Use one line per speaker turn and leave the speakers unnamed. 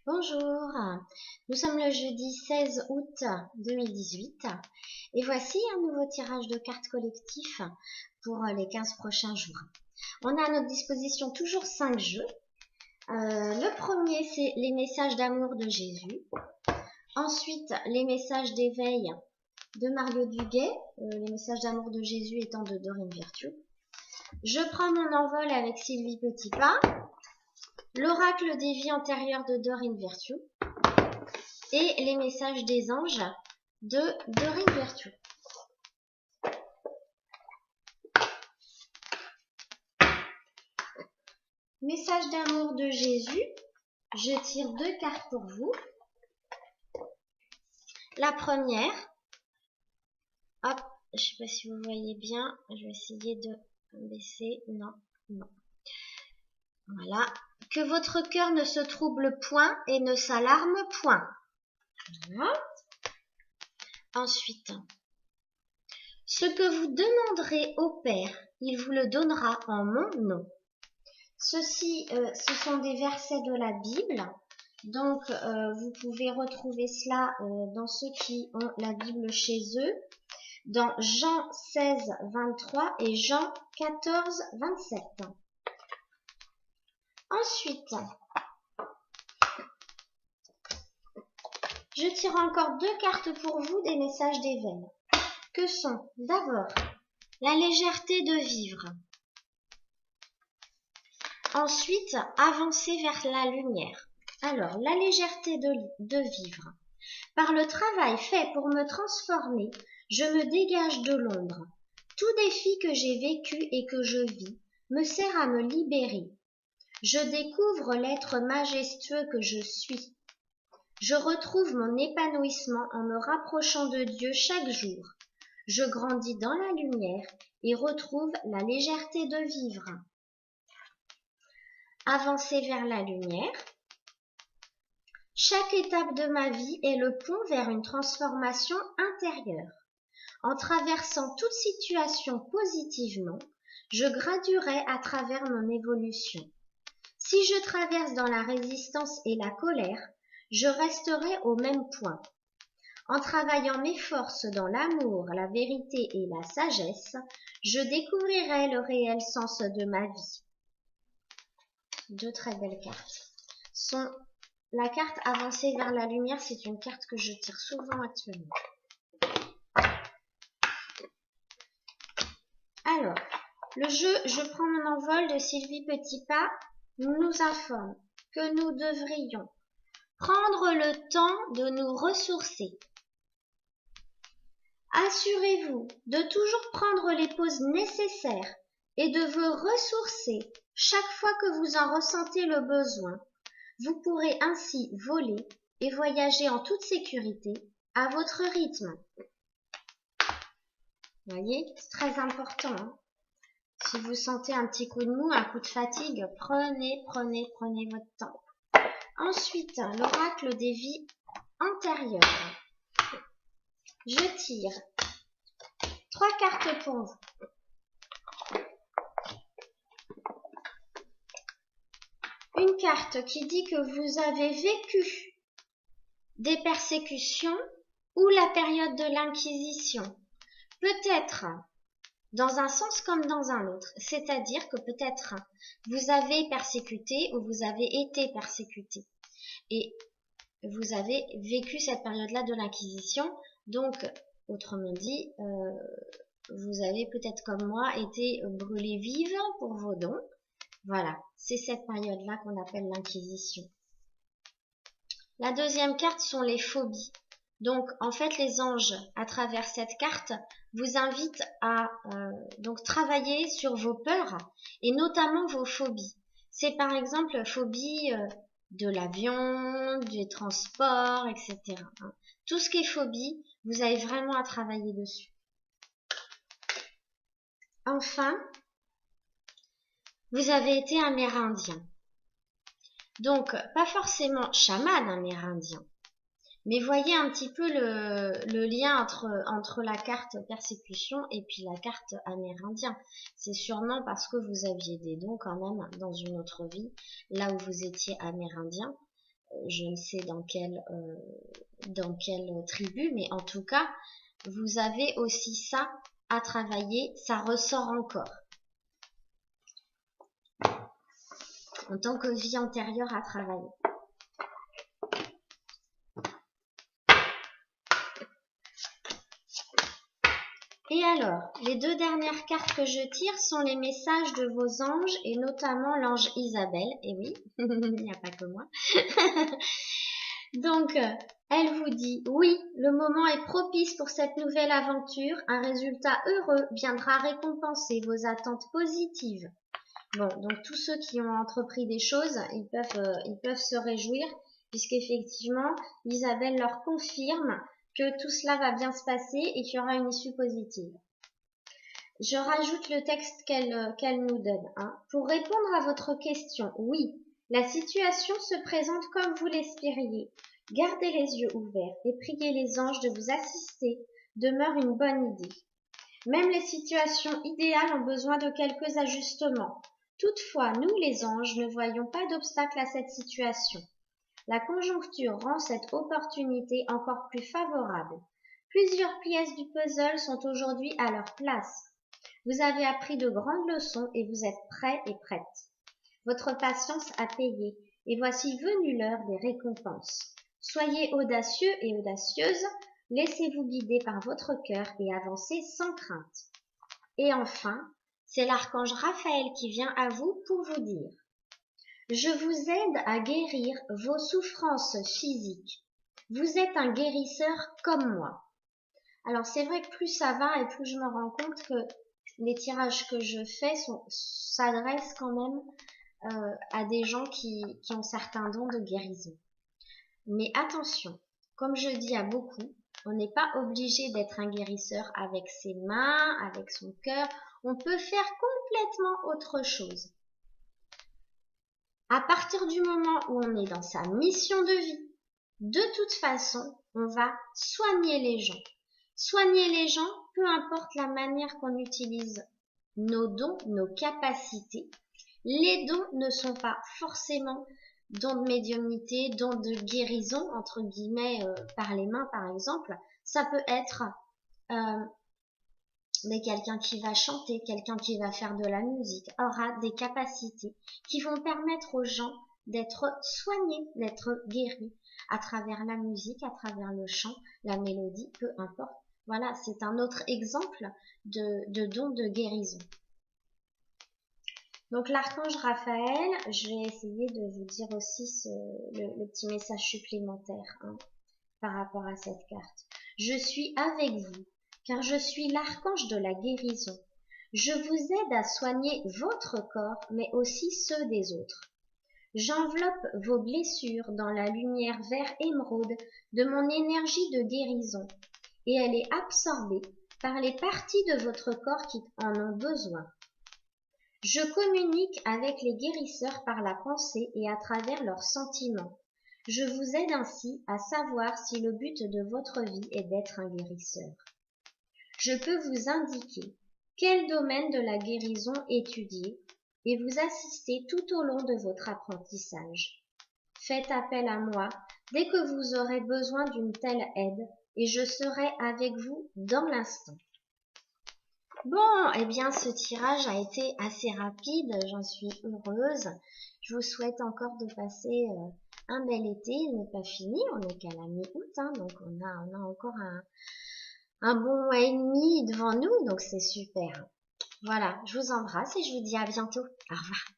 Bonjour, nous sommes le jeudi 16 août 2018 et voici un nouveau tirage de cartes collectif pour les 15 prochains jours. On a à notre disposition toujours 5 jeux. Le premier, c'est les messages d'amour de Jésus. Ensuite, les messages d'éveil de Mario Duguay, les messages d'amour de Jésus étant de Dorine Virtue. Je prends mon envol avec Sylvie Petitpas. L'oracle des vies antérieures de Dorine Virtue et les messages des anges de Dorine Virtue. Message d'amour de Jésus, je tire 2 cartes pour vous. La première, hop, je sais pas si vous voyez bien, je vais essayer de baisser, non. Voilà, que votre cœur ne se trouble point et ne s'alarme point. Voilà. Ensuite, ce que vous demanderez au Père, il vous le donnera en mon nom. Ceci, ce sont des versets de la Bible. Donc, vous pouvez retrouver cela dans ceux qui ont la Bible chez eux, dans Jean 16, 23 et Jean 14, 27. Ensuite, je tire encore 2 cartes pour vous des messages d'éveil. Que sont d'abord la légèreté de vivre. Ensuite, avancer vers la lumière. Alors, la légèreté de vivre. Par le travail fait pour me transformer, je me dégage de l'ombre. Tout défi que j'ai vécu et que je vis me sert à me libérer. Je découvre l'être majestueux que je suis. Je retrouve mon épanouissement en me rapprochant de Dieu chaque jour. Je grandis dans la lumière et retrouve la légèreté de vivre. Avancer vers la lumière. Chaque étape de ma vie est le pont vers une transformation intérieure. En traversant toute situation positivement, je graduerai à travers mon évolution. Si je traverse dans la résistance et la colère, je resterai au même point. En travaillant mes forces dans l'amour, la vérité et la sagesse, je découvrirai le réel sens de ma vie. 2 très belles cartes. La carte avancer vers la lumière, c'est une carte que je tire souvent actuellement. Alors, le jeu Je prends mon envol de Sylvie Petitpas nous informe que nous devrions prendre le temps de nous ressourcer. Assurez-vous de toujours prendre les pauses nécessaires et de vous ressourcer chaque fois que vous en ressentez le besoin. Vous pourrez ainsi voler et voyager en toute sécurité à votre rythme. Vous voyez, c'est très important. Si vous sentez un petit coup de mou, un coup de fatigue, prenez votre temps. Ensuite, l'oracle des vies antérieures. Je tire 3 cartes pour vous. Une carte qui dit que vous avez vécu des persécutions ou la période de l'Inquisition. Peut-être dans un sens comme dans un autre. C'est-à-dire que peut-être vous avez persécuté ou vous avez été persécuté. Et vous avez vécu cette période-là de l'Inquisition. Donc, autrement dit, vous avez peut-être comme moi été brûlé vive pour vos dons. Voilà, c'est cette période-là qu'on appelle l'Inquisition. La deuxième carte sont les phobies. Donc, en fait, les anges, à travers cette carte, vous invitent à donc travailler sur vos peurs et notamment vos phobies. C'est par exemple phobie de l'avion, des transports, etc. Tout ce qui est phobie, vous avez vraiment à travailler dessus. Enfin, vous avez été amérindien. Donc, pas forcément chaman amérindien. Mais voyez un petit peu le lien entre la carte persécution et puis la carte amérindien. C'est sûrement parce que vous aviez des dons quand même dans une autre vie, là où vous étiez amérindien. je ne sais dans quelle tribu, mais en tout cas, vous avez aussi ça à travailler, ça ressort encore. En tant que vie antérieure à travailler. Et alors, les deux dernières cartes que je tire sont les messages de vos anges et notamment l'ange Isabelle. Et oui, il n'y a pas que moi. Donc, elle vous dit, oui, le moment est propice pour cette nouvelle aventure. Un résultat heureux viendra récompenser vos attentes positives. Bon, donc tous ceux qui ont entrepris des choses, ils peuvent se réjouir puisqu'effectivement, Isabelle leur confirme que tout cela va bien se passer et qu'il y aura une issue positive. Je rajoute le texte qu'elle nous donne. Hein. Pour répondre à votre question, oui, la situation se présente comme vous l'espériez. Gardez les yeux ouverts et priez les anges de vous assister demeure une bonne idée. Même les situations idéales ont besoin de quelques ajustements. Toutefois, nous les anges ne voyons pas d'obstacle à cette situation. La conjoncture rend cette opportunité encore plus favorable. Plusieurs pièces du puzzle sont aujourd'hui à leur place. Vous avez appris de grandes leçons et vous êtes prêts et prêtes. Votre patience a payé et voici venue l'heure des récompenses. Soyez audacieux et audacieuses, laissez-vous guider par votre cœur et avancez sans crainte. Et enfin, c'est l'archange Raphaël qui vient à vous pour vous dire « Je vous aide à guérir vos souffrances physiques. Vous êtes un guérisseur comme moi. » Alors c'est vrai que plus ça va et plus je me rends compte que les tirages que je fais s'adressent quand même à des gens qui ont certains dons de guérison. Mais attention, comme je dis à beaucoup, on n'est pas obligé d'être un guérisseur avec ses mains, avec son cœur. On peut faire complètement autre chose. À partir du moment où on est dans sa mission de vie, de toute façon, on va soigner les gens. Soigner les gens, peu importe la manière qu'on utilise nos dons, nos capacités. Les dons ne sont pas forcément dons de médiumnité, dons de guérison, entre guillemets, par les mains par exemple. Ça peut être quelqu'un qui va chanter, quelqu'un qui va faire de la musique, aura des capacités qui vont permettre aux gens d'être soignés, d'être guéris à travers la musique, à travers le chant, la mélodie, peu importe. Voilà, c'est un autre exemple de don de guérison. Donc l'archange Raphaël, je vais essayer de vous dire aussi le petit message supplémentaire par rapport à cette carte. Je suis avec vous, car je suis l'archange de la guérison. Je vous aide à soigner votre corps, mais aussi ceux des autres. J'enveloppe vos blessures dans la lumière vert émeraude de mon énergie de guérison, et elle est absorbée par les parties de votre corps qui en ont besoin. Je communique avec les guérisseurs par la pensée et à travers leurs sentiments. Je vous aide ainsi à savoir si le but de votre vie est d'être un guérisseur. Je peux vous indiquer quel domaine de la guérison étudier et vous assister tout au long de votre apprentissage. Faites appel à moi dès que vous aurez besoin d'une telle aide et je serai avec vous dans l'instant. Bon, eh bien ce tirage a été assez rapide, j'en suis heureuse. Je vous souhaite encore de passer un bel été, il n'est pas fini, on n'est qu'à la mi-août, donc on a encore un bon mois et demi devant nous, donc c'est super. Voilà, je vous embrasse et je vous dis à bientôt. Au revoir.